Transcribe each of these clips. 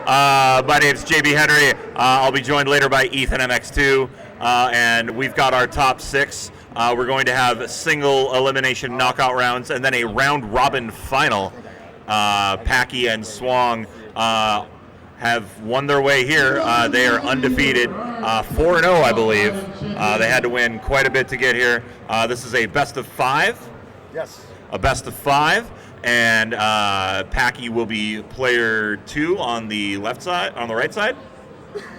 My name's JB Henry. I'll be joined later by Ethan MX2, and we've got our top 6. We're going to have single elimination knockout rounds and then a round robin final. Packy and Swang have won their way here. They are undefeated, 4-0, I believe. They had to win quite a bit to get here. This is a best of 5. Yes. A best of 5. And Packy will be player 2 on the left side, on the right side,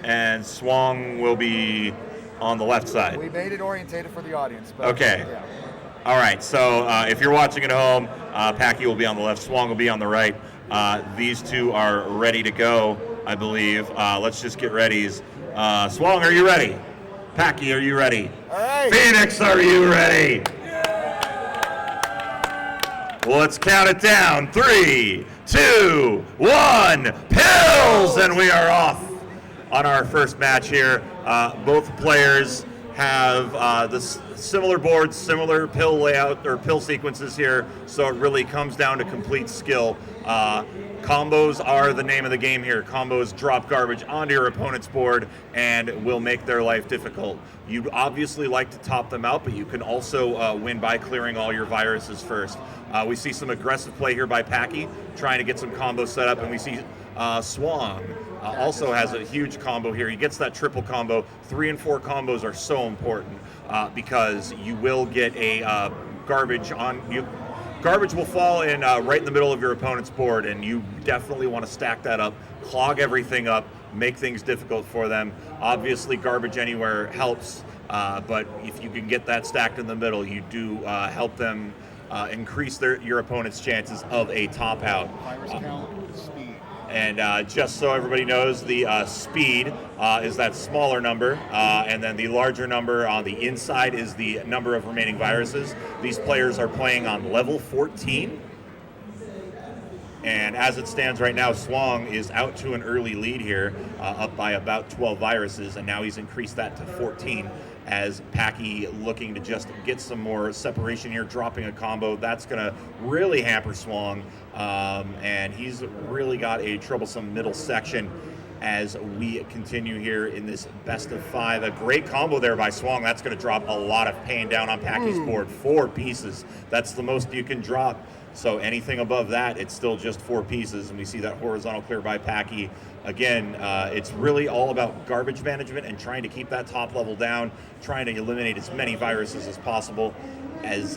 and Swang will be on the left side. We made it orientated for the audience. But okay. Yeah. All right. So if you're watching at home, Packy will be on the left, Swang will be on the right. These two are ready to go, I believe. Let's just get ready. Swang, are you ready? Packy, are you ready? All right. Phoenix, are you ready? Well, let's count it down. 3, 2, 1, pills! And we are off on our first match here. Both players have the similar boards, similar pill layout or pill sequences here, so it really comes down to complete skill. Combos are the name of the game here. Combos drop garbage onto your opponent's board and will make their life difficult. You'd obviously like to top them out, but you can also win by clearing all your viruses first. We see some aggressive play here by Packy, trying to get some combos set up, and we see Swang also has a huge combo here. He gets that triple combo. 3 and 4 combos are so important because you will get a garbage on you. Garbage will fall in right in the middle of your opponent's board, and you definitely want to stack that up, clog everything up, make things difficult for them. Obviously, garbage anywhere helps, but if you can get that stacked in the middle, you do help them increase your opponent's chances of a top out. Virus count, speed. And just so everybody knows, the speed is that smaller number, and then the larger number on the inside is the number of remaining viruses. These players are playing on level 14. And as it stands right now, Swang is out to an early lead here, up by about 12 viruses, and now he's increased that to 14. As Packy looking to just get some more separation here, dropping a combo. That's going to really hamper Swang, and he's really got a troublesome middle section as we continue here in this best of 5. A great combo there by Swang. That's going to drop a lot of pain down on Packy's board. 4 pieces. That's the most you can drop. So anything above that, it's still just 4 pieces, and we see that horizontal clear by Packy. Again, it's really all about garbage management and trying to keep that top level down, trying to eliminate as many viruses as possible as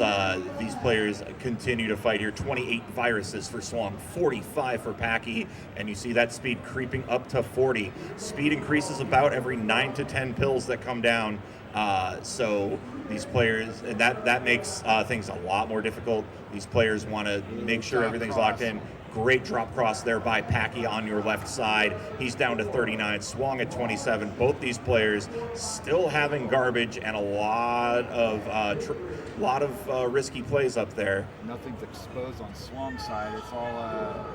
these players continue to fight here. 28 viruses for Swang, 45 for Packy, and you see that speed creeping up to 40. Speed increases about every 9 to 10 pills that come down. So these players, and that makes things a lot more difficult. These players want to make sure everything's locked in. Great drop cross there by Packy on your left side. He's down to 39, Swang at 27. Both these players still having garbage and a lot of risky plays up there. Nothing's exposed on Swang's side. It's all.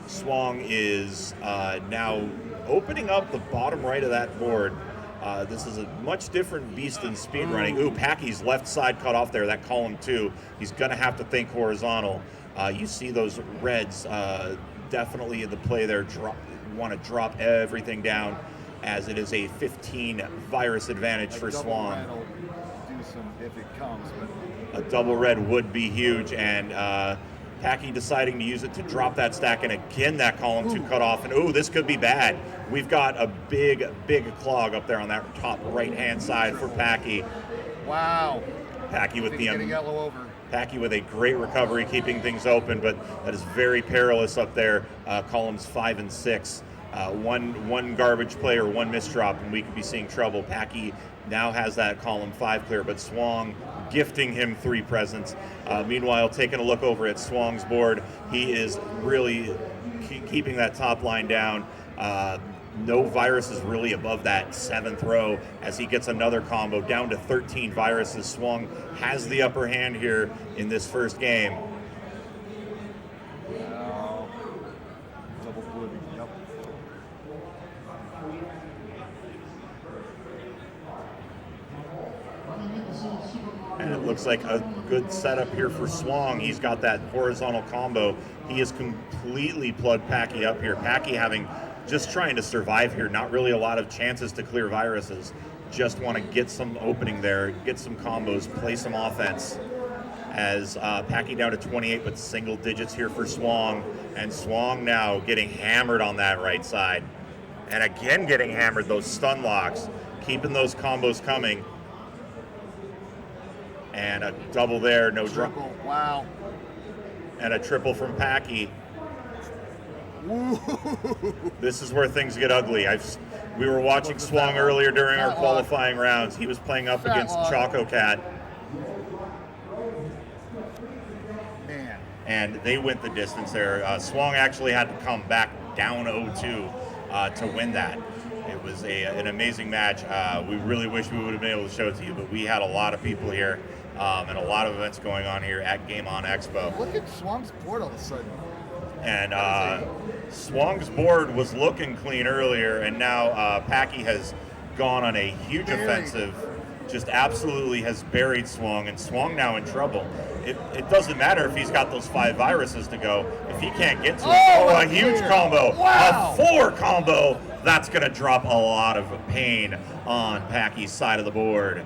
Swang is now opening up the bottom right of that board. This is a much different beast than speedrunning. Ooh, Packy's left side cut off there, that column 2. He's going to have to think horizontal. You see those reds definitely in the play there. Want to drop everything down as it is a 15 virus advantage for Swang. Do some if it comes, but a double red would be huge, and Packy deciding to use it to drop that stack, and again that column 2 cut off, and this could be bad. We've got a big clog up there on that top right-hand side for Packy. Wow. Packy with the getting yellow over. Packy with a great recovery, keeping things open, but that is very perilous up there. Columns 5 and 6. One garbage play or one misdrop, and we could be seeing trouble. Packy now has that column 5 clear, but Swang gifting him 3 presents. Meanwhile, taking a look over at Swang's board, he is really keeping that top line down. No viruses really above that 7th row as he gets another combo down to 13 viruses. Swang has the upper hand here in this first game. Double blue. Yep. And it looks like a good setup here for Swong. He's got that horizontal combo. He has completely plugged Packy up here. Packy just trying to survive here. Not really a lot of chances to clear viruses. Just want to get some opening there, get some combos, play some offense. As Packy down to 28, but single digits here for Swong. And Swong now getting hammered on that right side. And again getting hammered, those stun locks, keeping those combos coming. And a double there, no drop. Wow. And a triple from Packy. This is where things get ugly. We were watching Swong earlier during our qualifying rounds. He was playing up against Choco Cat. Man. And they went the distance there. Swong actually had to come back down 0-2 to win that. It was an amazing match. We really wish we would have been able to show it to you, but we had a lot of people here and a lot of events going on here at Game On Expo. Look at Swong's board all of a sudden. And Swong's board was looking clean earlier, and now Packy has gone on a huge offensive, just absolutely has buried Swong, and Swong now in trouble. It doesn't matter if he's got those 5 viruses to go. If he can't get to it, a huge combo, a 4 combo, that's going to drop a lot of pain on Packy's side of the board.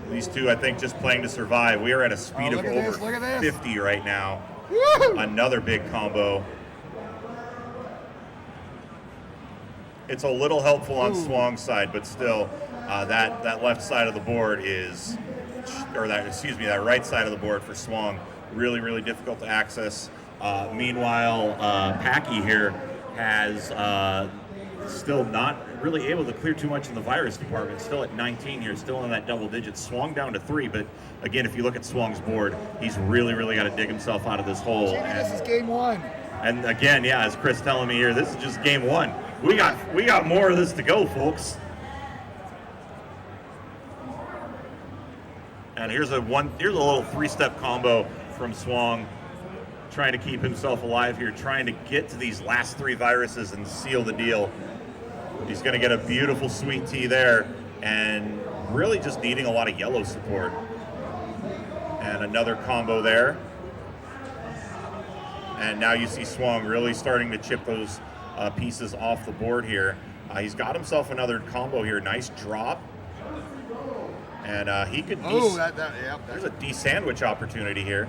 These two, I think, just playing to survive. We are at a speed of over 50 right now. Woo! Another big combo. It's a little helpful on Swong's side, but still, that left side of the board is, that right side of the board for Swong, really, really difficult to access. Meanwhile, Packy here has still not really able to clear too much in the virus department. Still at 19 here, still in that double digits. Swung down to 3, but again, if you look at Swong's board, he's really, really got to dig himself out of this hole. This is game 1. And again, yeah, as Chris telling me here, this is just game 1. We got more of this to go, folks. And here's a little 3-step combo from Swong, trying to keep himself alive here, trying to get to these last 3 viruses and seal the deal. He's going to get a beautiful sweet tea there, and really just needing a lot of yellow support. And another combo there. And now you see Swong really starting to chip those pieces off the board here. He's got himself another combo here. Nice drop. And he could there's a D-sandwich opportunity here.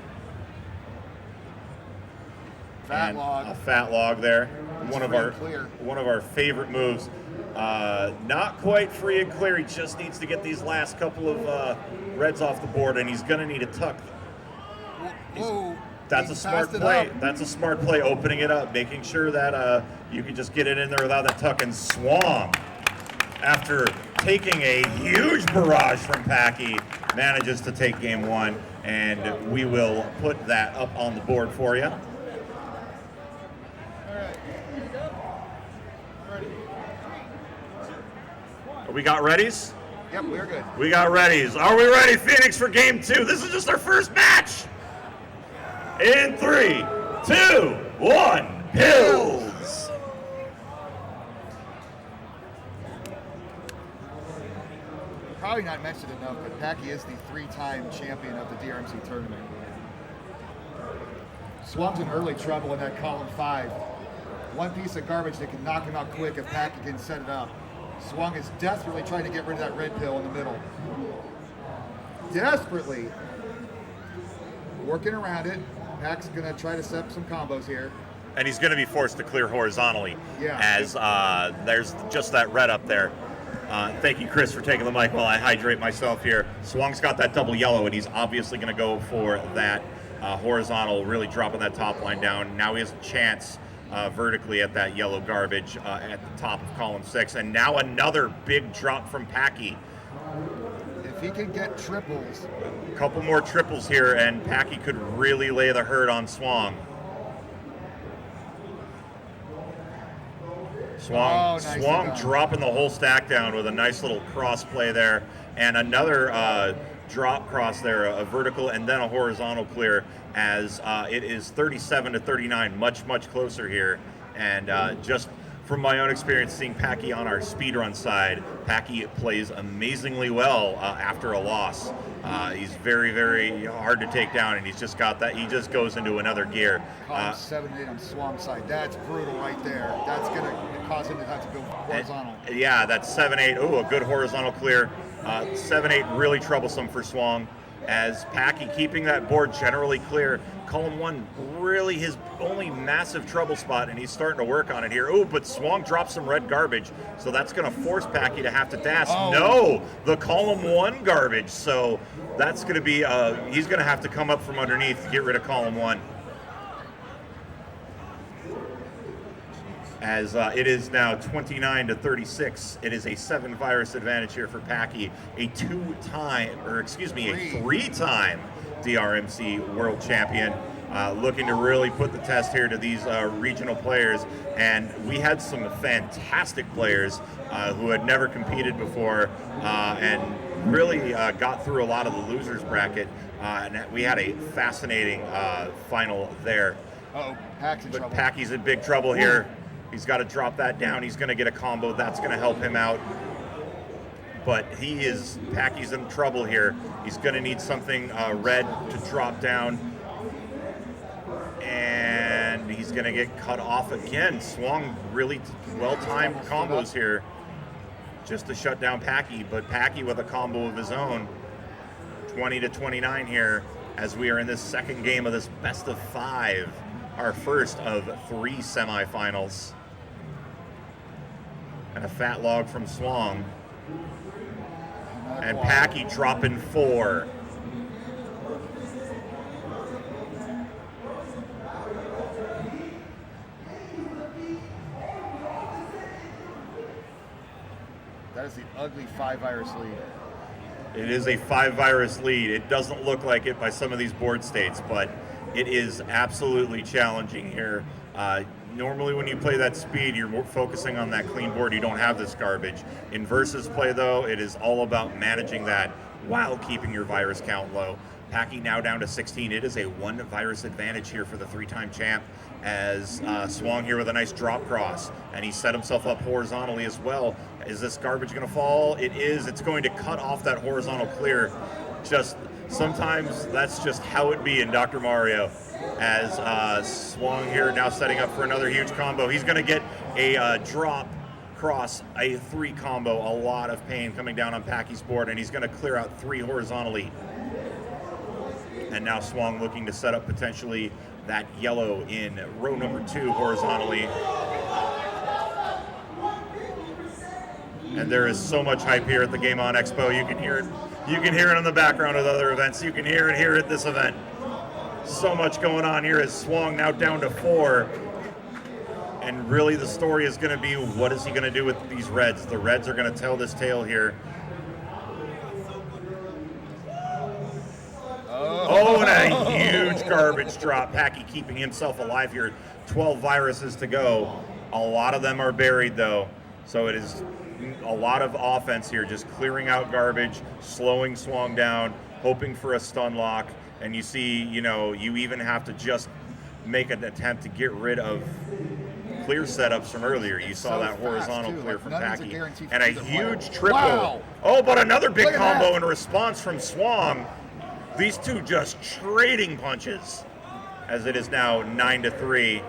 Fat log. A fat log there. One of our favorite moves. Not quite free and clear. He just needs to get these last couple of reds off the board, and he's going to need a tuck. That's a smart play. That's a smart play, opening it up, making sure that you can just get it in there without that tuck. And Swong, after taking a huge barrage from Packy, manages to take game 1, and we will put that up on the board for you. We got readies? Yep, we're good. We got readies. Are we ready, Phoenix, for game 2? This is just our first match. In 3, 2, 1, pills. Probably not mentioned enough, but Packy is the 3-time champion of the DrMC tournament. Swong's in early trouble in that column 5. One piece of garbage that can knock him out quick if Packy can set it up. Swong is desperately trying to get rid of that red pill in the middle. Desperately working around it. Pack's going to try to set up some combos here. And he's going to be forced to clear horizontally, yeah, as there's just that red up there. Thank you, Chris, for taking the mic while I hydrate myself here. Swong's got that double yellow, and he's obviously going to go for that horizontal, really dropping that top line down. Now he has a chance vertically at that yellow garbage at the top of column 6. And now another big drop from Packy. If he can get triples. A couple more triples here, and Packy could really lay the hurt on Swong. Swong dropping the whole stack down with a nice little cross play there. And another drop cross there, a vertical and then a horizontal clear, as it is 37 to 39, much closer here. And just from my own experience seeing Packy on our speedrun side, Packy plays amazingly well after a loss. He's very, very hard to take down, and he's just got that. He just goes into another gear. 7-8 on Swamp side. That's brutal right there. That's going to cause him to have to go horizontal. Yeah, that's 7-8. Oh, a good horizontal clear. 7-8 really troublesome for Swang, as Packy keeping that board generally clear. Column 1 really his only massive trouble spot, and he's starting to work on it here. Oh, but Swang drops some red garbage, so that's going to force Packy to have to dash. Oh. No, the column 1 garbage, so that's going to be, he's going to have to come up from underneath to get rid of column 1. As it is now 29-36. It is a 7 virus advantage here for Packy, a three-time DrMC world champion, looking to really put the test here to these regional players. And we had some fantastic players who had never competed before and really got through a lot of the losers bracket. And we had a fascinating final there. Uh-oh, Packy's in trouble. But Packy's in big trouble here. He's got to drop that down. He's going to get a combo. That's going to help him out. But Packy's in trouble here. He's going to need something red to drop down. And he's going to get cut off again. Swung really well-timed combos here just to shut down Packy. But Packy with a combo of his own. 20-29 here as we are in this second game of this best of 5. Our first of 3 semifinals. And a fat log from Swang. And Packy dropping 4. That is the ugly 5 virus lead. It is a 5 virus lead. It doesn't look like it by some of these board states, but it is absolutely challenging here. Normally when you play that speed, you're more focusing on that clean board. You don't have this garbage. In versus play though, it is all about managing that while keeping your virus count low. Packy now down to 16. It is a 1 virus advantage here for the 3-time champ, as Swung here with a nice drop cross, and he set himself up horizontally as well. Is this garbage gonna fall? It is. It's going to cut off that horizontal clear. Just sometimes that's just how it be in Dr. Mario. As Swung here now setting up for another huge combo. He's going to get a drop cross, a 3 combo, a lot of pain coming down on Packy's board, and he's going to clear out 3 horizontally. And now Swung looking to set up potentially that yellow in row number 2 horizontally. And there is so much hype here at the Game On Expo. You can hear it. You can hear it in the background of other events. You can hear it here at this event. So much going on here as Swung now down to 4. And really the story is going to be, what is he going to do with these reds? The reds are going to tell this tale here. Oh, and a huge garbage drop. Packy keeping himself alive here. 12 viruses to go. A lot of them are buried though. So it is a lot of offense here, just clearing out garbage, slowing Swung down, hoping for a stun lock. And you see, you even have to just make an attempt to get rid of clear setups from earlier. You saw that horizontal clear from Packy. And a huge triple. Wow. Oh, but another big combo in response from Swung. These two just trading punches, as it is now 9-3.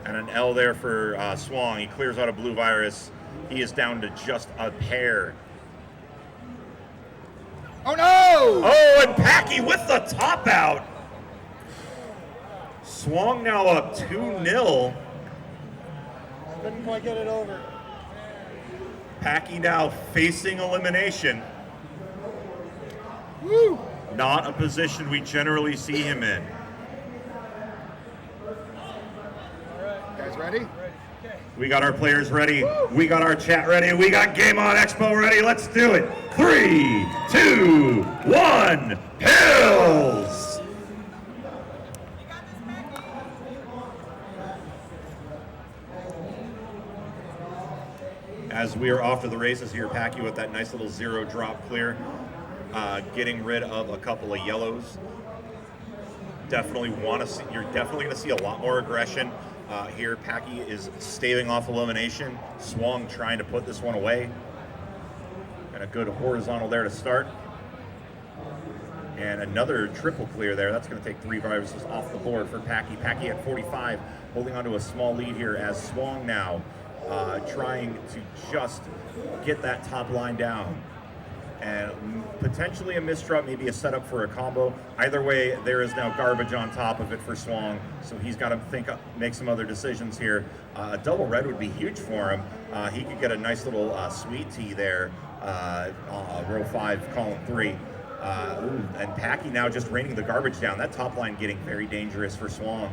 And an L there for Swung. He clears out a blue virus. He is down to just a pair. Oh no! Oh, and Packy with the top out. Swung now up 2-0. Couldn't quite get it over. Packy now facing elimination. Woo! Not a position we generally see him in. Guys ready? We got our players ready. We got our chat ready. We got Game On Expo ready. Let's do it. 3, 2, 1, pills! As we are off to the races here, Packy with that nice little 0 drop clear, getting rid of a couple of yellows. definitely want to see. You're definitely going to see a lot more aggression here. Packy is staving off elimination. Swong trying to put this one away. And a good horizontal there to start. And another triple clear there. That's going to take 3 viruses off the board for Packy. Packy at 45, holding on to a small lead here as Swong now trying to just get that top line down. And potentially a misdrop, maybe a setup for a combo. Either way, there is now garbage on top of it for Swong, so he's got to make some other decisions here. A double red would be huge for him. He could get a nice little sweet tea there, row 5, column 3. And Packy now just raining the garbage down. That top line getting very dangerous for Swong.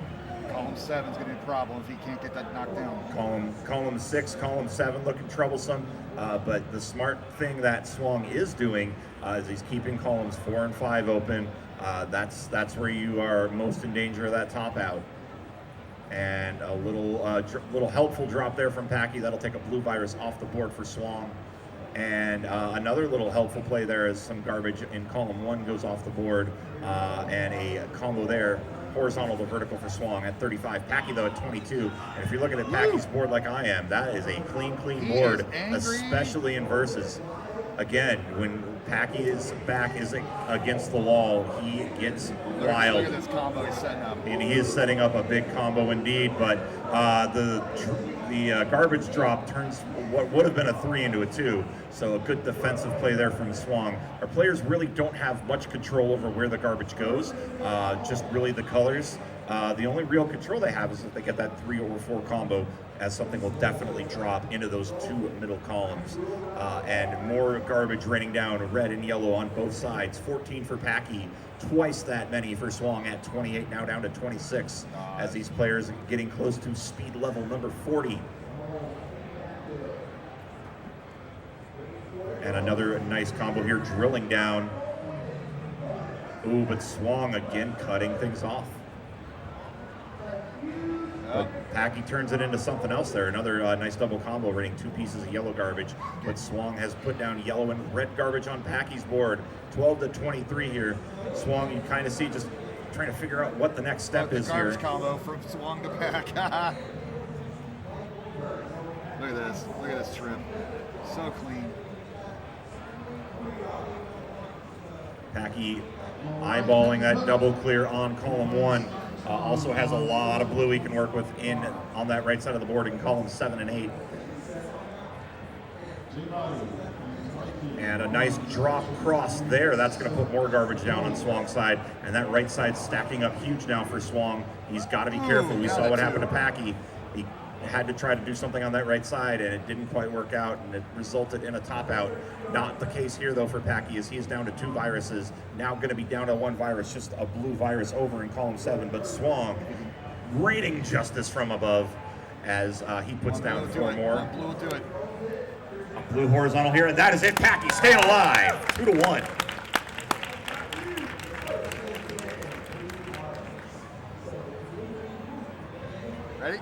Column 7 is going to be a problem if he can't get that knocked down. Column 6, column 7 looking troublesome. But the smart thing that Swong is doing is he's keeping columns 4 and 5 open. That's where you are most in danger of that top out. And a little helpful drop there from Packy. That'll take a blue virus off the board for Swong. And another little helpful play there is some garbage in column 1 goes off the board, and a combo there, horizontal to vertical for Swong at 35. Packy though at 22. And if you're looking at Packy's board like I am, that is a clean board, especially in versus. Again, when Packy's back is against the wall, he gets wild. Look at this combo he's setting up. And he is setting up a big combo indeed, but the garbage drop turns what would have been a 3 into a 2. So a good defensive play there from Swong. Our players really don't have much control over where the garbage goes, just really the colors. The only real control they have is if they get that 3 over 4 combo, as something will definitely drop into those 2 middle columns. And more garbage raining down, red and yellow on both sides. 14 for Packy, twice that many for Swong at 28, now down to 26, as these players are getting close to speed level number 40. And another nice combo here, drilling down. Ooh, but Swong again cutting things off. But Packy turns it into something else there. Another nice double combo, rating 2 pieces of yellow garbage. But Swong has put down yellow and red garbage on Packy's board. 12 to 23 here. Swong, you kind of see just trying to figure out what the next step is here. Garbage combo from Swong to Pack. Look at this. Look at this trip. So clean. Packy eyeballing that double clear on column 1. Also has a lot of blue he can work with on that right side of the board in columns 7 and 8. And a nice drop cross there. That's going to put more garbage down on Swong's side. And that right side stacking up huge now for Swong. He's got to be careful. We saw what happened to Packy. He had to try to do something on that right side, and it didn't quite work out, and it resulted in a top out. Not the case here, though, for Packy, as he is down to 2 viruses. Now going to be down to 1 virus, just a blue virus over in column 7. But Swong raining justice from above as he puts down 4 more. Blue will do it. A blue horizontal here, and that is it. Packy staying alive, 2 to 1. Ready?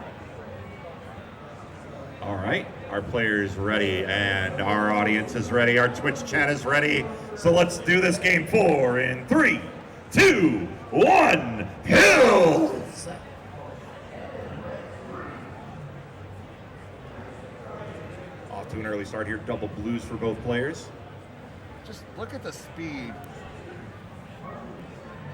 All right, our players ready, and our audience is ready. Our Twitch chat is ready. So let's do this game 4 in 3, 2, 1, pills! Off to an early start here. Double blues for both players. Just look at the speed.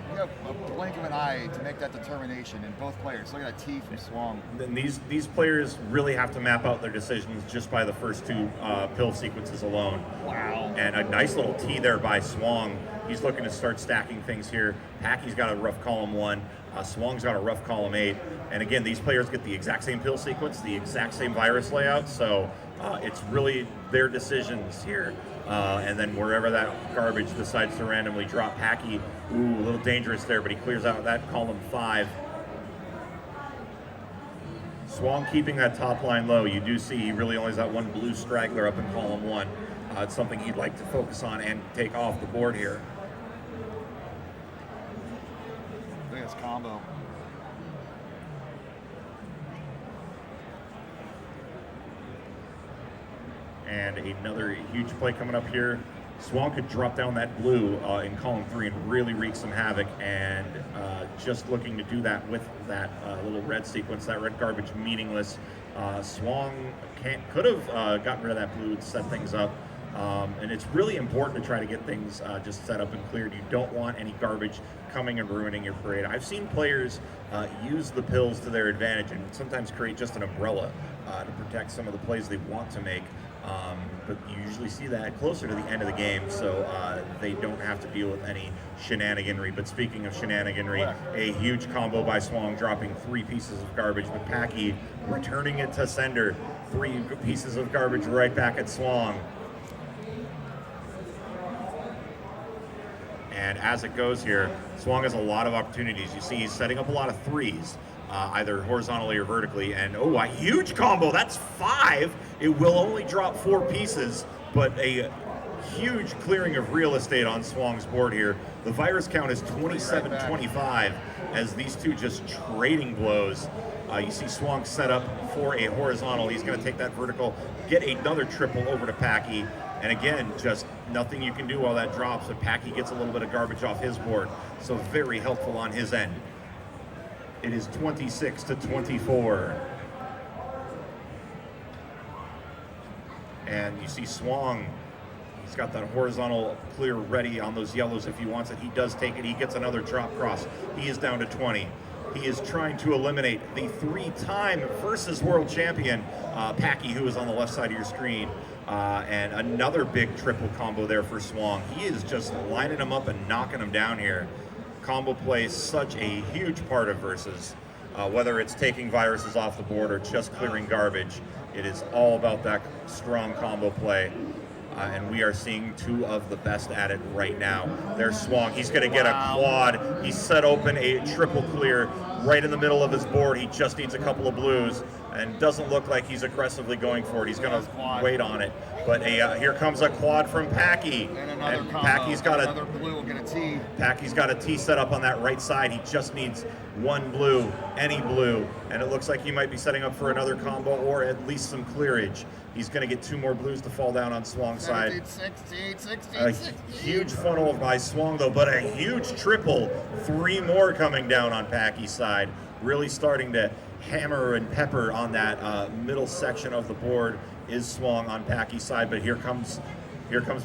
You have a blink of an eye to make that determination in both players. Look at that tee from Swong. Then these players really have to map out their decisions just by the first 2 pill sequences alone. Wow. And a nice little tee there by Swong. He's looking to start stacking things here. Packy's got a rough column 1. Swong's got a rough column 8. And again, these players get the exact same pill sequence, the exact same virus layout. So it's really their decisions here. And then wherever that garbage decides to randomly drop, Packy, ooh, a little dangerous there, but he clears out that column 5. Swong keeping that top line low. You do see he really only has that 1 blue straggler up in column 1. It's something he'd like to focus on and take off the board here. Look at this combo. And another huge play coming up here. Swang could drop down that blue in column 3 and really wreak some havoc, and just looking to do that with that little red sequence, that red garbage meaningless. Swang could have gotten rid of that blue and set things up. And it's really important to try to get things just set up and cleared. You don't want any garbage coming and ruining your parade. I've seen players use the pills to their advantage and sometimes create just an umbrella to protect some of the plays they want to make. But you usually see that closer to the end of the game, so they don't have to deal with any shenaniganry. But speaking of shenaniganry, a huge combo by Swang, dropping 3 pieces of garbage, but Packy returning it to sender. 3 pieces of garbage right back at Swang. And as it goes here, Swang has a lot of opportunities. You see he's setting up a lot of 3s, either horizontally or vertically. And oh, a huge combo, that's 5. It will only drop 4 pieces, but a huge clearing of real estate on Swang's board here. The virus count is 27-25 as these two just trading blows. You see Swang set up for a horizontal. He's gonna take that vertical, get another triple over to Packy. And again, just nothing you can do while that drops, but Packy gets a little bit of garbage off his board. So very helpful on his end. It is 26-24. And you see Swang, he's got that horizontal clear ready on those yellows if he wants it. He does take it, he gets another drop cross. He is down to 20. He is trying to eliminate the 3-time versus world champion, Packy, who is on the left side of your screen. And another big triple combo there for Swang. He is just lining them up and knocking them down here. Combo play is such a huge part of versus. Whether it's taking viruses off the board or just clearing garbage, it is all about that strong combo play. And we are seeing 2 of the best at it right now. There's Swang, he's gonna get a quad. He's set open a triple clear right in the middle of his board. He just needs a couple of blues and doesn't look like he's aggressively going for it. He's gonna wait on it. But here comes a quad from Packy. And another combo. Packy's got another blue will get a T. Packy's got a T set up on that right side. He just needs 1 blue, any blue. And it looks like he might be setting up for another combo or at least some clearage. He's gonna get 2 more blues to fall down on Swang's side. 16. Huge funnel by Swang though, but a huge triple. 3 more coming down on Packy's side. Really starting to hammer and pepper on that middle section of the board is Swang on Packy's side, but here comes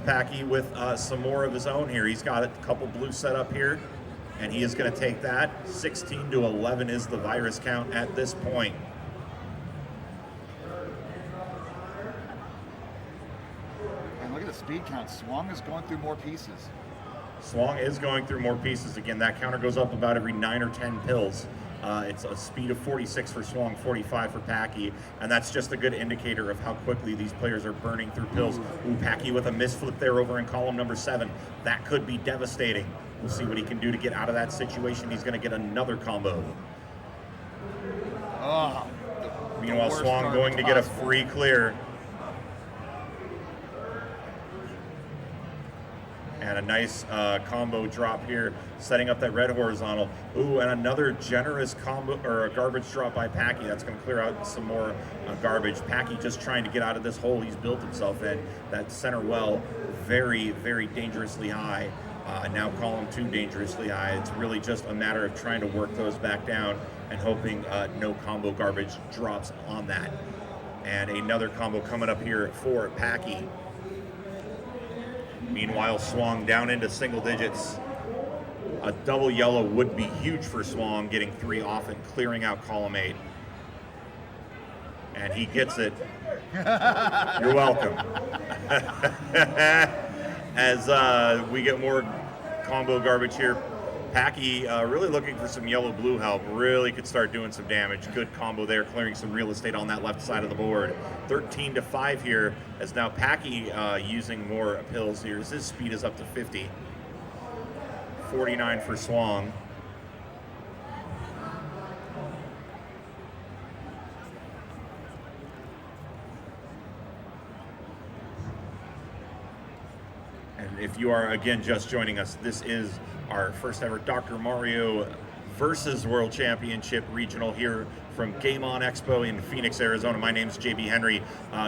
Packy with some more of his own here. He's got a couple blues set up here, and he is going to take that. 16-11 is the virus count at this point. And look at the speed count. Swang is going through more pieces. Swang is going through more pieces. Again, that counter goes up about every 9 or 10 pills. It's a speed of 46 for Swang, 45 for Packy, and that's just a good indicator of how quickly these players are burning through pills. Ooh, Packy with a misflip there over in column number 7. That could be devastating. We'll see what he can do to get out of that situation. He's going to get another combo. Oh, Meanwhile, Swang going to get a free clear. And a nice combo drop here, setting up that red horizontal. Ooh, and another generous combo or a garbage drop by Packy. That's going to clear out some more garbage. Packy just trying to get out of this hole he's built himself in. That center well, very, very dangerously high. Now column 2 dangerously high. It's really just a matter of trying to work those back down and hoping no combo garbage drops on that. And another combo coming up here for Packy. Meanwhile, Swang down into single digits. A double yellow would be huge for Swang, getting 3 off and clearing out column 8. And he gets it. You're welcome. As we get more combo garbage here, Packy really looking for some yellow-blue help. Really could start doing some damage. Good combo there, clearing some real estate on that left side of the board. 13-5 here, as now Packy using more pills here. His speed is up to 50. 49 for Swang. And if you are, again, just joining us, this is our first ever Dr. Mario versus World Championship Regional here from Game On Expo in Phoenix, Arizona. My name's JB Henry.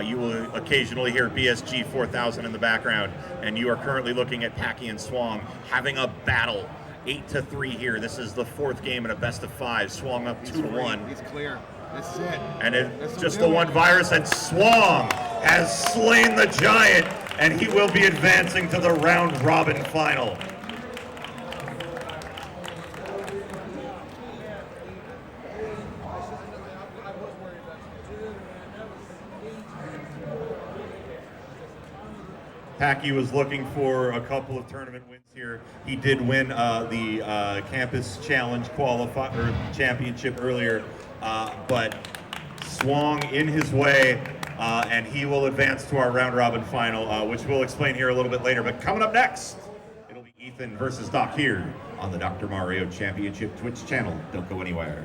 You will occasionally hear BSG 4000 in the background, and you are currently looking at Packy and Swong having a battle. 8-3 here. This is the fourth game in a best of 5. Swong up 2-1. He's clear. This is it. And it's just the one virus, and Swong has slain the giant, and he will be advancing to the round robin final. Packy was looking for a couple of tournament wins here. He did win the Campus Challenge championship earlier, but Swong in his way, and he will advance to our round robin final, which we'll explain here a little bit later. But coming up next, it'll be Ethan versus Doc here on the Dr. Mario Championship Twitch channel. Don't go anywhere.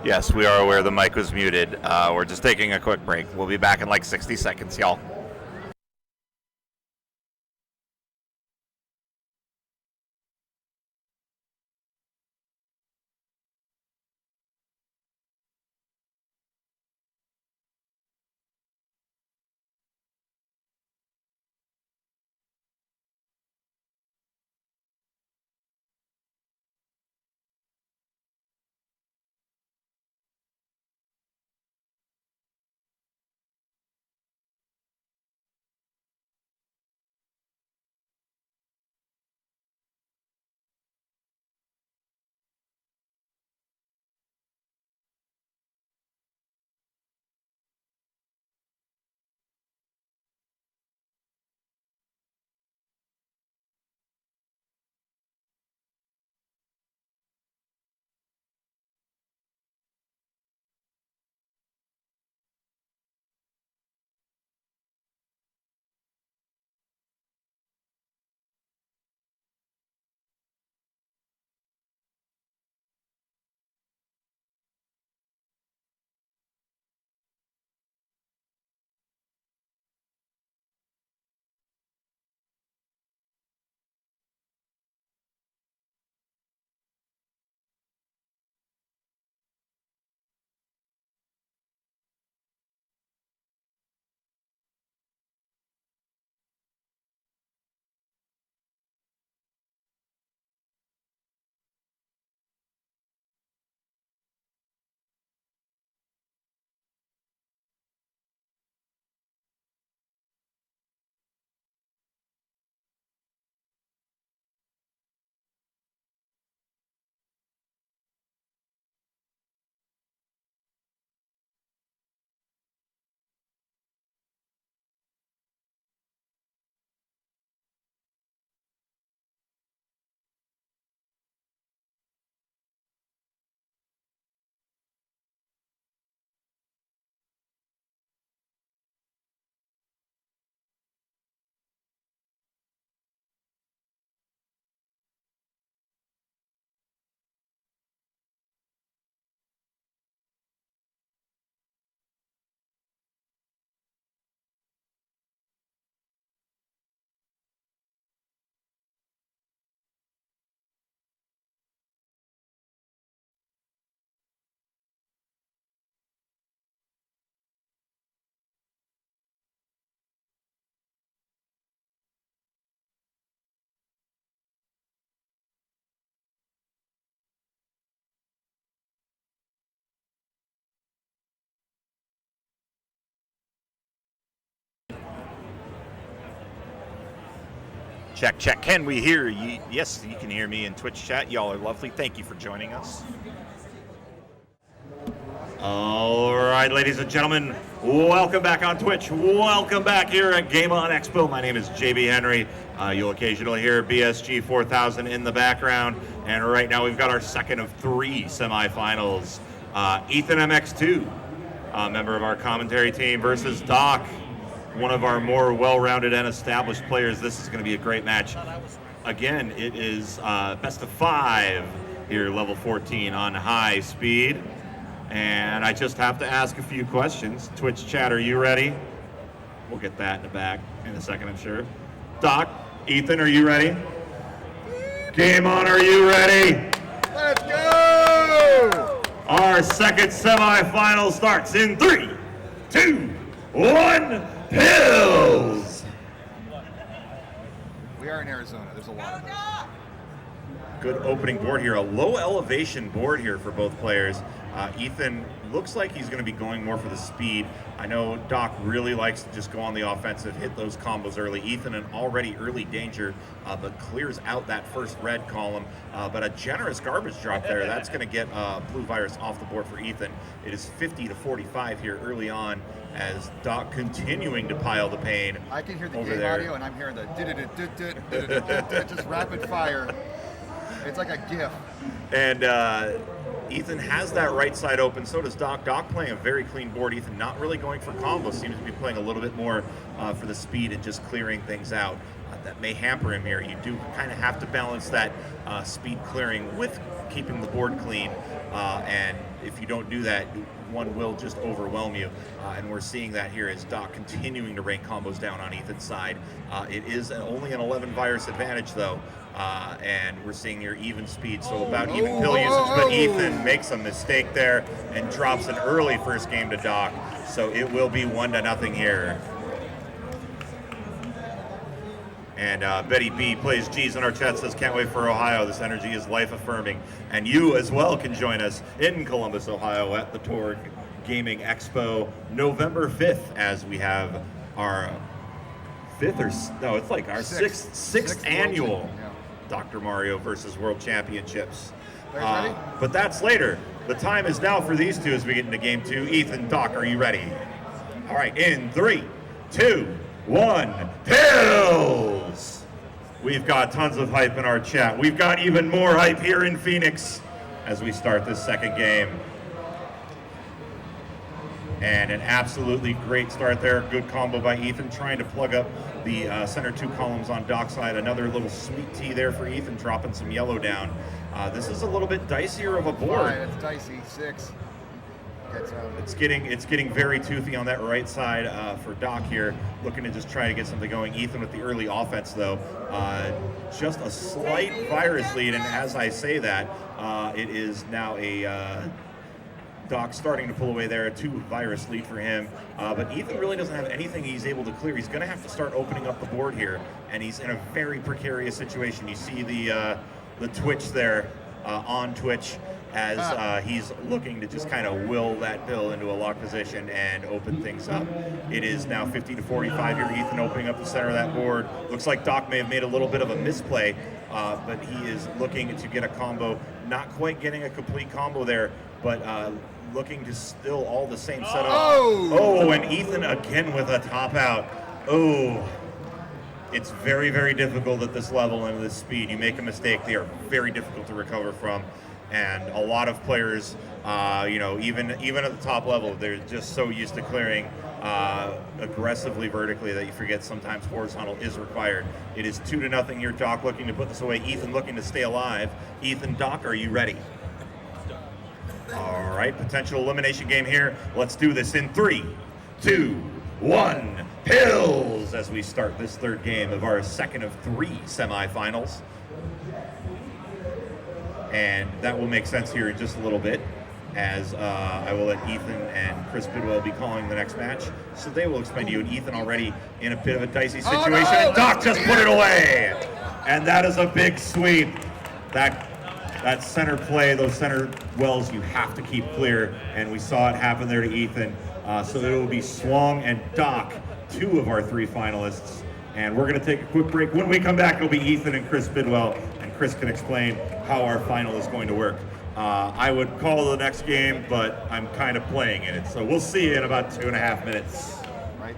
Yes, we are aware the mic was muted. We're just taking a quick break. We'll be back in like 60 seconds, y'all. Check, check. Can we hear you? Yes, you can hear me in Twitch chat. Y'all are lovely. Thank you for joining us. All right, ladies and gentlemen, welcome back on Twitch. Welcome back here at Game On Expo. My name is JB Henry. You'll occasionally hear BSG 4000 in the background. And right now we've got our second of 3 semifinals. Ethan MX2, a member of our commentary team, versus Doc, one of our more well-rounded and established players. This is going to be a great match. Again, it is best of 5 here, level 14 on high speed. And I just have to ask a few questions. Twitch chat, are you ready? We'll get that in the back in a second, I'm sure. Doc, Ethan, are you ready? Game On, are you ready? Let's go! Our second semifinal starts in 3, 2, 1, pills! We are in Arizona. There's a lot of us. Good opening board here, a low elevation board here for both players. Ethan looks like he's going to be going more for the speed. I know Doc really likes to just go on the offensive, hit those combos early. Ethan an already early danger, but clears out that first red column. But a generous garbage drop there. That's going to get Blue Virus off the board for Ethan. It is 50 to 45 here early on as Doc continuing to pile the pain. I can hear the over game there. audio, and I'm hearing the just rapid fire. It's like a GIF. And Ethan has that right side open, so does Doc. Doc playing a very clean board. Ethan not really going for combos, seems to be playing a little bit more for the speed and just clearing things out. That may hamper him here. You do kind of have to balance that speed clearing with keeping the board clean. And if you don't do that, one will just overwhelm you. And we're seeing that here as Doc continuing to rain combos down on Ethan's side. It is only an 11 virus advantage though. And we're seeing near even speed, so about even pill usage, but Ethan makes a mistake there and drops an early first game to Doc, so it will be 1-0 here. And Betty B plays G's in our chat, says, can't wait for Ohio. This energy is life-affirming. And you as well can join us in Columbus, Ohio at the Torg Gaming Expo November 5th as we have our sixth annual Dr. Mario versus World Championships. But that's later. The time is now for these two as we get into game 2. Ethan, Doc, are you ready? All right, in 3, 2, 1, pills! We've got tons of hype in our chat. We've got even more hype here in Phoenix as we start this second game. And an absolutely great start there. Good combo by Ethan, trying to plug up the center 2 columns on Doc's side. Another little sweet tea there for Ethan, dropping some yellow down. This is a little bit dicier of a board. It's dicey. 6. It's getting very toothy on that right side for Doc here, looking to just try to get something going. Ethan with the early offense though, just a slight virus lead, and as I say that, it is now a Doc starting to pull away there, a 2 virus lead for him. But Ethan really doesn't have anything he's able to clear. He's going to have to start opening up the board here, and he's in a very precarious situation. You see the Twitch there on Twitch as he's looking to just kind of will that pill into a lock position and open things up. It is now 50 to 45 here. Ethan opening up the center of that board. Looks like Doc may have made a little bit of a misplay, but he is looking to get a combo. Not quite getting a complete combo there, but looking to still all the same setup. Oh, and Ethan again with a top out. Oh, it's very, very difficult at this level and this speed. You make a mistake, they are very difficult to recover from. And a lot of players, even at the top level, they're just so used to clearing aggressively vertically that you forget sometimes horizontal is required. It is 2-0 here. Doc looking to put this away. Ethan looking to stay alive. Ethan, Doc, are you ready? All right, potential elimination game here. Let's do this in 3, 2, 1, pills, as we start this third game of our second of 3 semifinals. And that will make sense here in just a little bit, as I will let Ethan and Chris Bidwell be calling the next match. So they will explain to you. And Ethan already in a bit of a dicey situation. And Doc just put it away. And that is a big sweep. That center play, those center wells, you have to keep clear. And we saw it happen there to Ethan. So it will be Swong and Doc, 2 of our 3 finalists. And we're going to take a quick break. When we come back, it'll be Ethan and Chris Bidwell, and Chris can explain how our final is going to work. I would call the next game, but I'm kind of playing in it. So we'll see you in about 2.5 minutes. Right.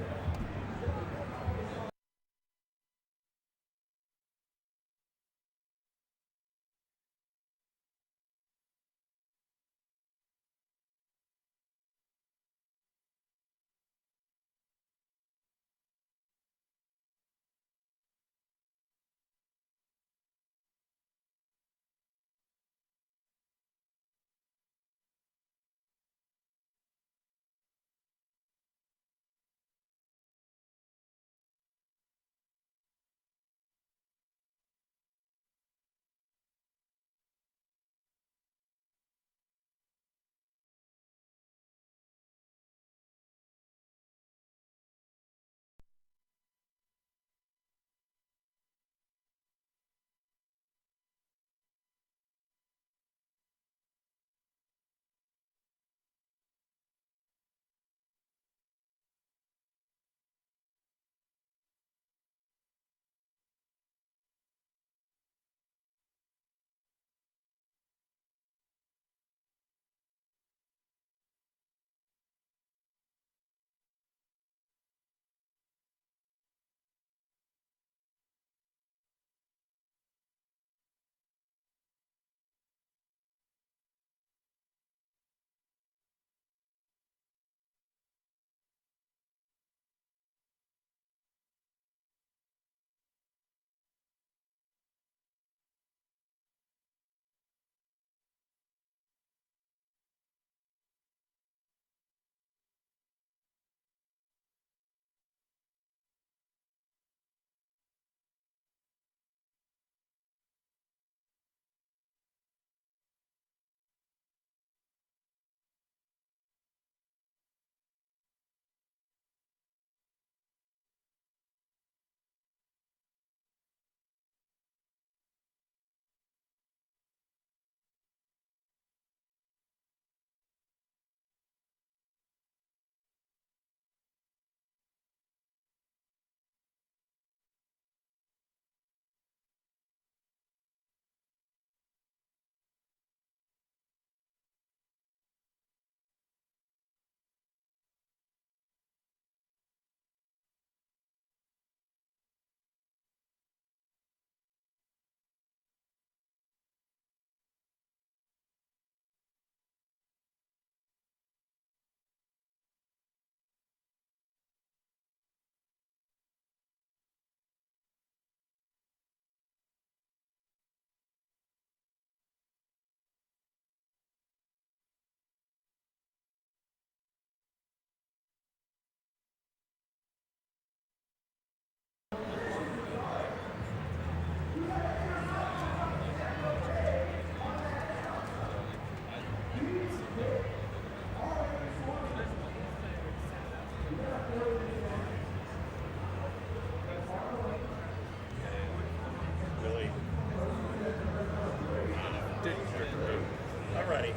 I'm ready.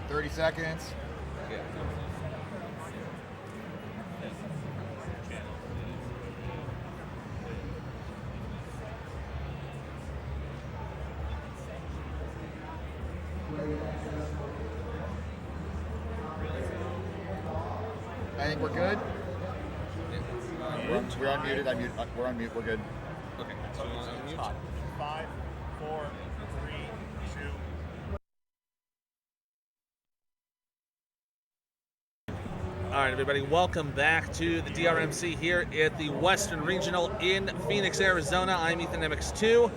30 seconds. I think we're good. We're unmuted. We're on mute. We're good. Okay. So unmute. 5, 4, 3, 2. All right, everybody, welcome back to the DrMC here at the Western Regional in Phoenix, Arizona. I'm Ethan MX2.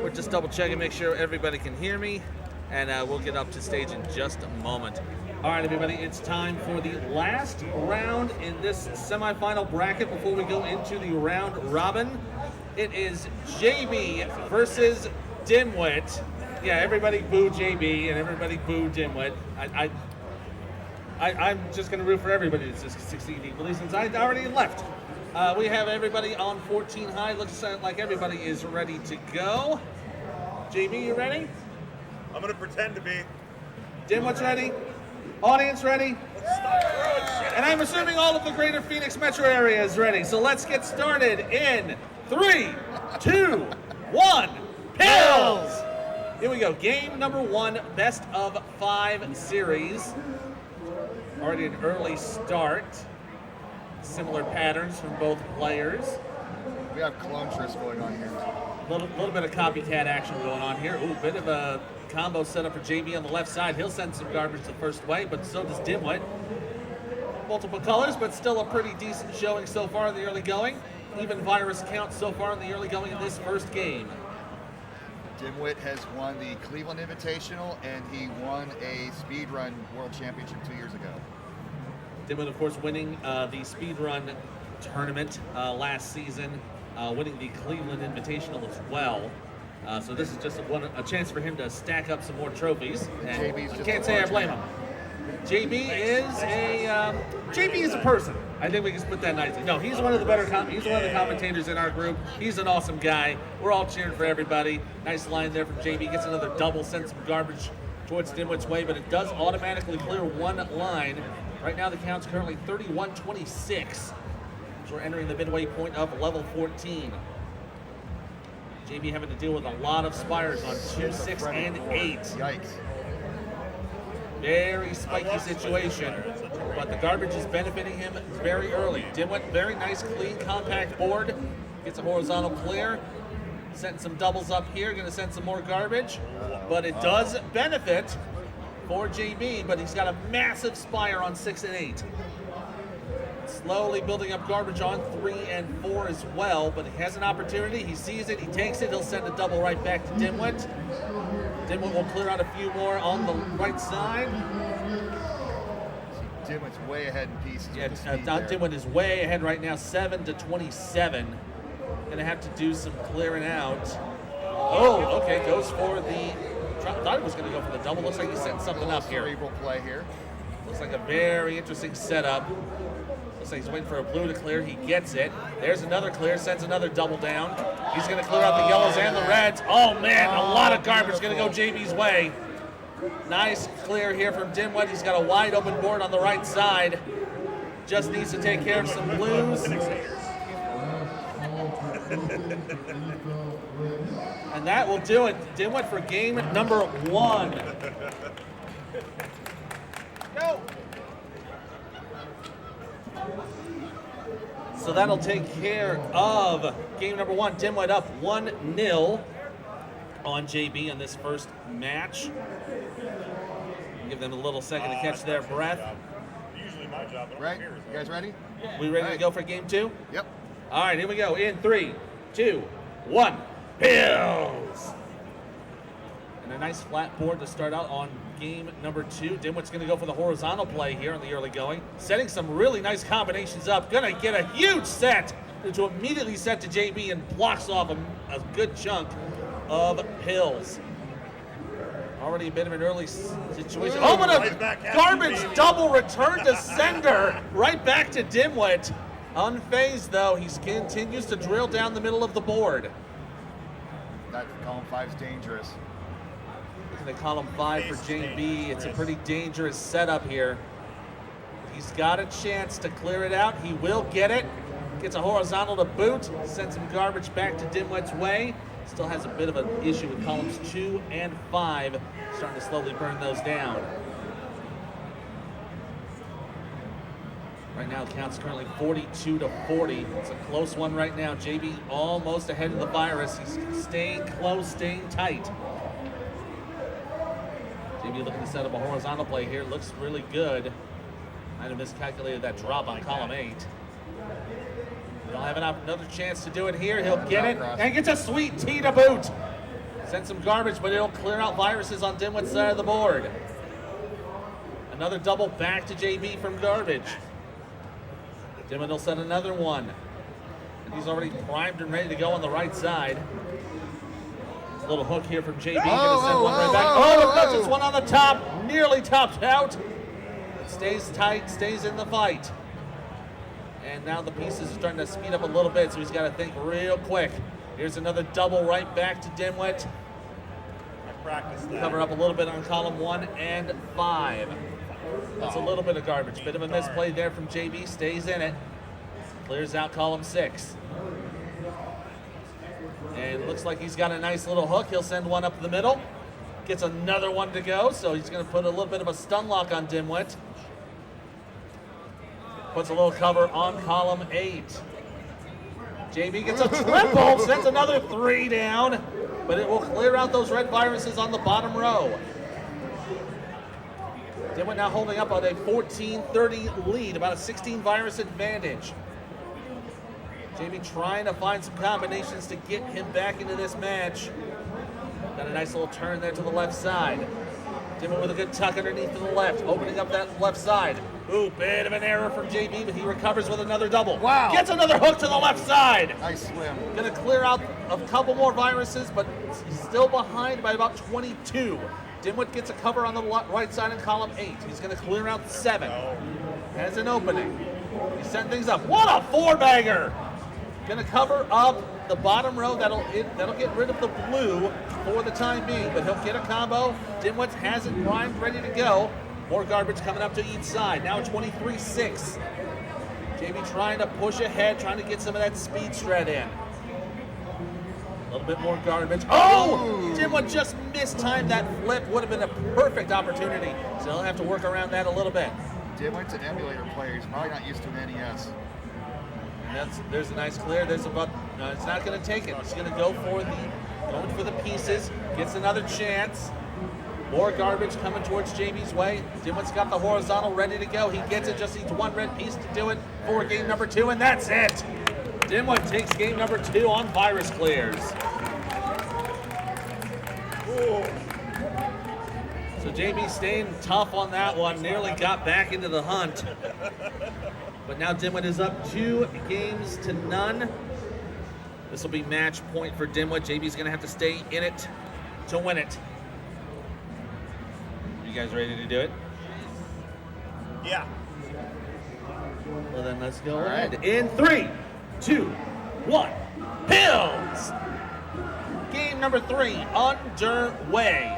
We're just double checking, make sure everybody can hear me, and we'll get up to stage in just a moment. All right, everybody, it's time for the last round in this semifinal bracket before we go into the round robin. It is JB versus Dimwit. Yeah, everybody boo JB and everybody boo Dimwit. I'm just going to root for everybody to succeed equally since I already left. We have everybody on 14 high. Looks like everybody is ready to go. JB, you ready? I'm going to pretend to be. Dimwit's ready? Audience ready? Let's And I'm assuming all of the greater Phoenix metro area is ready. So let's get started in 3, 2, 1, Pills! Here we go, game number 1, best of 5 series. Already an early start. Similar patterns from both players. We have clone tricks going on here. Little bit of copycat action going on here. Ooh, bit of a combo set up for JB on the left side. He'll send some garbage the first way, but so does Dimwit. Multiple colors, but still a pretty decent showing so far in the early going. Even virus count so far in the early going in this first game. Dimwit has won the Cleveland Invitational, and he won a speedrun world championship 2 years ago. Dimwit, of course, winning the speedrun tournament last season, winning the Cleveland Invitational as well. So this is just a chance for him to stack up some more trophies. And JB's I just can't a say I large blame him. JB is a person. I think we can put that nicely. No, he's one of the better he's one of the commentators in our group. He's an awesome guy. We're all cheering for everybody. Nice line there from JB. Gets another double, sends some garbage towards Dimwit's way, but it does automatically clear one line. Right now the count's currently 31-26. So we're entering the midway point of level 14. JB having to deal with a lot of spires on 2, 6, and 8. Yikes. Very spiky situation, but the garbage is benefiting him very early. Dimwit, very nice, clean, compact board. Gets a horizontal clear. Setting some doubles up here, gonna send some more garbage. But it does benefit for JB, but he's got a massive spire on 6 and 8. Slowly building up garbage on 3 and 4 as well, but he has an opportunity. He sees it, he takes it, he'll send a double right back to Dimwit. Dimwit will clear out a few more on the right side. Dimwit's way ahead in pieces. Yeah, with the speed there. Dimwit is way ahead right now, 7-27. Gonna have to do some clearing out. Oh, okay, goes for the, thought he was gonna go for the double. Looks like he's setting something up here. Cerebral play here. Looks like a very interesting setup. Looks like he's waiting for a blue to clear. He gets it. There's another clear, sends another double down. He's going to clear out the yellows and the reds. Oh, man, a lot of garbage going to go JB's way. Nice clear here from Dimwit. He's got a wide open board on the right side. Just needs to take care of some blues. And that will do it. Dimwit for game number 1. Go! So that'll take care of game number 1. Dimwit up 1-0 on JB in this first match. Give them a little second to catch their breath. Usually my job. Right? You guys ready? We ready to go for game 2? Yep. All right, here we go. In 3, 2, 1, Pills! And a nice flat board to start out on game number 2. Dimwit's going to go for the horizontal play here in the early going. Setting some really nice combinations up. Going to get a huge set to immediately set to JB and blocks off a good chunk of Pills. Already a bit of an early situation. Oh, but a garbage double return to sender. Right back to Dimwit. Unfazed, though, he continues to drill down the middle of the board. That column 5 is dangerous. They column 5 for JB. It's a pretty dangerous setup here. He's got a chance to clear it out. He will get it. Gets a horizontal to boot. Sends some garbage back to Dimwit's way. Still has a bit of an issue with columns 2 and 5. Starting to slowly burn those down. Right now, the count's currently 42-40. It's a close one right now. JB almost ahead of the virus. He's staying close, staying tight. JB looking to set up a horizontal play here. Looks really good. Might have miscalculated that drop on column 8. He'll have another chance to do it here. He'll get it and gets a sweet tee to boot. Send some garbage, but it'll clear out viruses on Dimwit's side of the board. Another double back to JB from garbage. Dimwit will set another one. And he's already primed and ready to go on the right side. A little hook here from JB. Gonna send one right back. Oh, touches one on the top. Nearly topped out. Stays tight, stays in the fight. And now the pieces are starting to speed up a little bit, so he's got to think real quick. Here's another double right back to Dimwit. I practiced that. Cover up a little bit on column 1 and 5. That's a little bit of garbage. Bit of a misplay there from JB. Stays in it. Clears out column 6. And looks like he's got a nice little hook. He'll send one up the middle. Gets another one to go, so he's going to put a little bit of a stun lock on Dimwit. Puts a little cover on column 8. JB gets a triple, sends another 3 down, but it will clear out those red viruses on the bottom row. Dimwit now holding up on a 14-30 lead, about a 16 virus advantage. JB trying to find some combinations to get him back into this match. Got a nice little turn there to the left side. Dimwit with a good tuck underneath to the left, opening up that left side. Ooh, bit of an error from JB, but he recovers with another double. Wow. Gets another hook to the left side. Nice swim. Gonna clear out a couple more viruses, but he's still behind by about 22. Dimwit gets a cover on the right side in column 8. He's gonna clear out 7. Has an opening. He's setting things up. What a 4-bagger! Gonna cover up the bottom row. That'll get rid of the blue for the time being, but he'll get a combo. Dimwit has it primed, ready to go. More garbage coming up to each side. Now 23-6. JB trying to push ahead, trying to get some of that speed strat in. A little bit more garbage. Oh! Dimwit just mistimed that flip. Would have been a perfect opportunity. So he'll have to work around that a little bit. Dimwit's an emulator player. He's probably not used to an NES. And there's a nice clear. There's about. It's not going to take it. It's going to go for the pieces. Gets another chance. More garbage coming towards JB's way. Dimwit's got the horizontal ready to go. He gets it. Just needs one red piece to do it for game number 2, and that's it. Dimwit takes game number 2 on virus clears. So JB staying tough on that one. Nearly got back into the hunt. But now Dimwit is up 2 games to none. This will be match point for Dimwit. JB's going to have to stay in it to win it. You guys ready to do it? Yeah. Well, then let's go ahead. In 3, 2, 1, Pills! Game number 3 underway.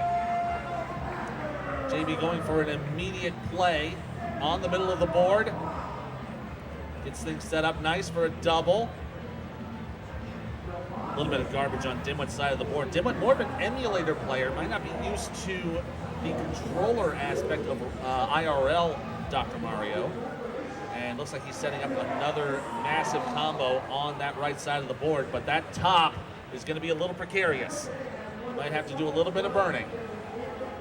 JB going for an immediate play on the middle of the board. Gets things set up nice for a double. A little bit of garbage on Dimwit's side of the board. Dimwit, more of an emulator player, might not be used to the controller aspect of IRL Dr. Mario. And looks like he's setting up another massive combo on that right side of the board, but that top is going to be a little precarious. Might have to do a little bit of burning.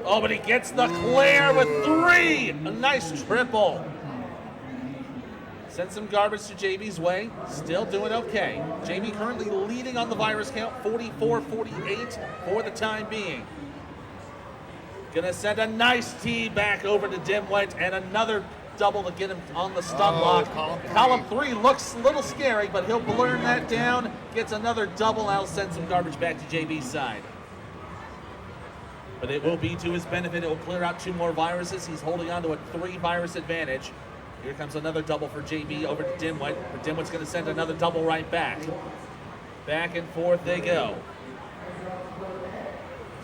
Oh, but he gets the clear with 3! A nice triple. Send some garbage to JB's way. Still doing okay. JB currently leading on the virus count, 44-48 for the time being. Gonna send a nice tee back over to Dimwit and another double to get him on the stun lock. Column 3 looks a little scary, but he'll blur that down. Gets another double. I'll send some garbage back to JB's side. But it will be to his benefit. It will clear out 2 more viruses. He's holding on to a 3 virus advantage. Here comes another double for JB over to Dimwit. But Dimwit's going to send another double right back. Back and forth they go.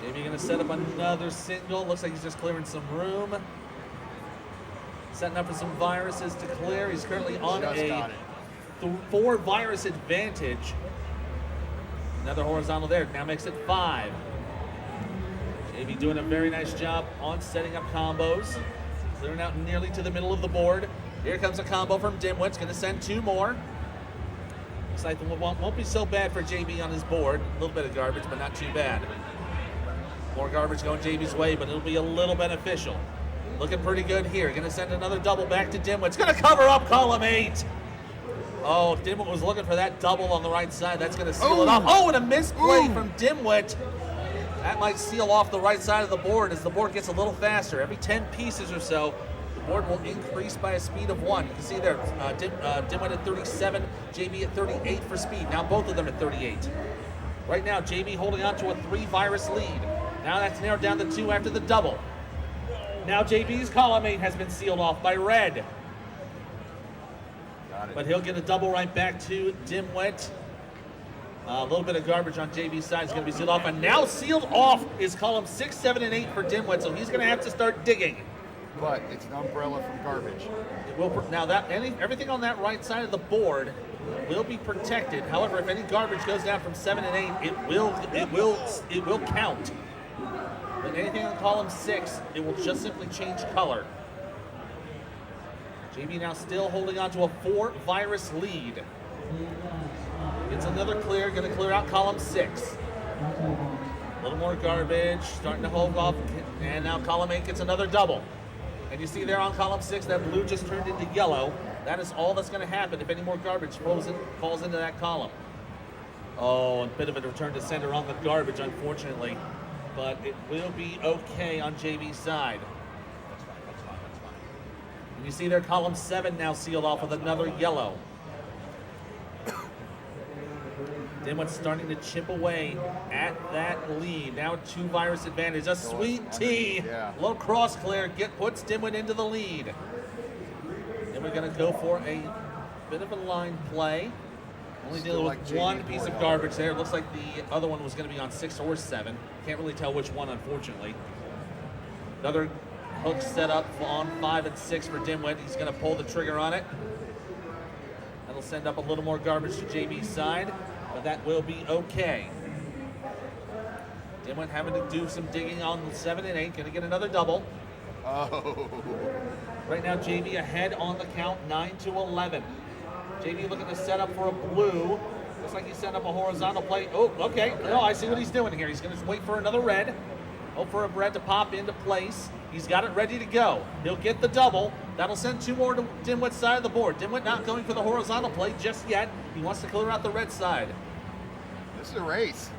JB going to set up another single. Looks like he's just clearing some room. Setting up for some viruses to clear. He's currently on a 4 virus advantage. Another horizontal there. Now makes it 5. JB doing a very nice job on setting up combos. Clearing out nearly to the middle of the board. Here comes a combo from Dimwit. It's going to send 2 more. Looks like it won't be so bad for JB on his board. A little bit of garbage, but not too bad. More garbage going JB's way, but it'll be a little beneficial. Looking pretty good here. Going to send another double back to Dimwit. It's going to cover up column 8. Oh, Dimwit was looking for that double on the right side. That's going to seal it off. Oh, and a misplay from Dimwit. That might seal off the right side of the board as the board gets a little faster. Every 10 pieces or so, the board will increase by a speed of 1. You can see there, Dimwit at 37, JB at 38 for speed. Now both of them at 38. Right now, JB holding on to a 3 virus lead. Now that's narrowed down to 2 after the double. Now JB's column 8 has been sealed off by red. But he'll get a double right back to Dimwit. A little bit of garbage on JB's side is going to be sealed off. And now sealed off is column 6, 7, and 8 for Dimwit. So he's going to have to start digging. but it's an umbrella from garbage. It will, now that everything on that right side of the board will be protected. However, if any garbage goes down from 7 and 8, it will count. But anything on column 6, it will just simply change color. JB now still holding on to a 4-virus lead. Gets another clear, going to clear out column 6. A little more garbage, starting to hold off, and now column 8 gets another double. And you see there on column 6, that blue just turned into yellow. That is all that's going to happen if any more garbage falls into that column. Oh, a bit of a return to sender on the garbage, unfortunately. But it will be okay on JB's side. And you see there column 7 now sealed off with another yellow. Dimwit's starting to chip away at that lead. Now 2-virus advantage. A sweet tea. Yeah. Low cross clear puts Dimwit into the lead. Then we're going to go for a bit of a line play. Only dealing with one piece of garbage there. It looks like the other one was going to be on 6 or 7. Can't really tell which one, unfortunately. Another hook set up on 5 and 6 for Dimwit. He's going to pull the trigger on it. That'll send up a little more garbage to JB's side, but that will be okay. Dimwit having to do some digging on 7 and 8. Going to get another double. Oh. Right now, JB ahead on the count, 9-11. JB looking to set up for a blue. Looks like he set up a horizontal play. Oh, okay. No, I see what he's doing here. He's going to wait for another red. Hope for a red to pop into place. He's got it ready to go. He'll get the double. That'll send 2 more to Dimwit's side of the board. Dimwit not going for the horizontal play just yet. He wants to clear out the red side. This is a race.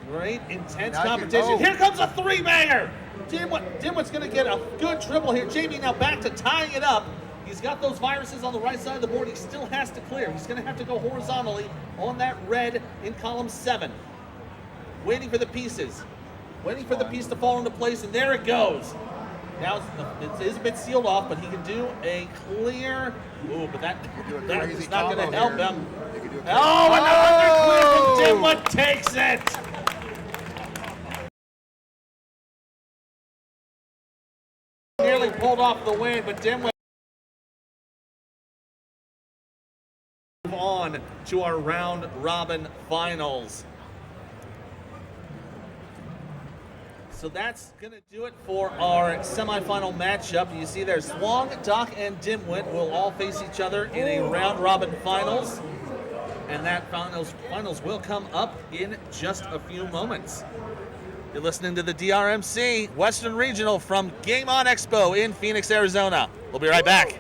Great, intense Now competition. Here comes a 3-banger. Dimwit's going to get a good triple here. JB now back to tying it up. He's got those viruses on the right side of the board. He still has to clear. He's going to have to go horizontally on that red in column 7. Waiting for the pieces. Waiting for the piece to fall into place, and there it goes. Now it is a bit sealed off, but he can do a clear. Ooh, but that is not going to help him. Oh, another clear from Dimwit takes it. Nearly pulled off the win, but Dimwit move on to our round robin finals. So that's going to do it for our semifinal matchup. You see there, Swong, Doc, and Dimwit will all face each other in a round robin finals. And that finals will come up in just a few moments. You're listening to the DrMC Western Regional from Game On Expo in Phoenix, Arizona. We'll be right back.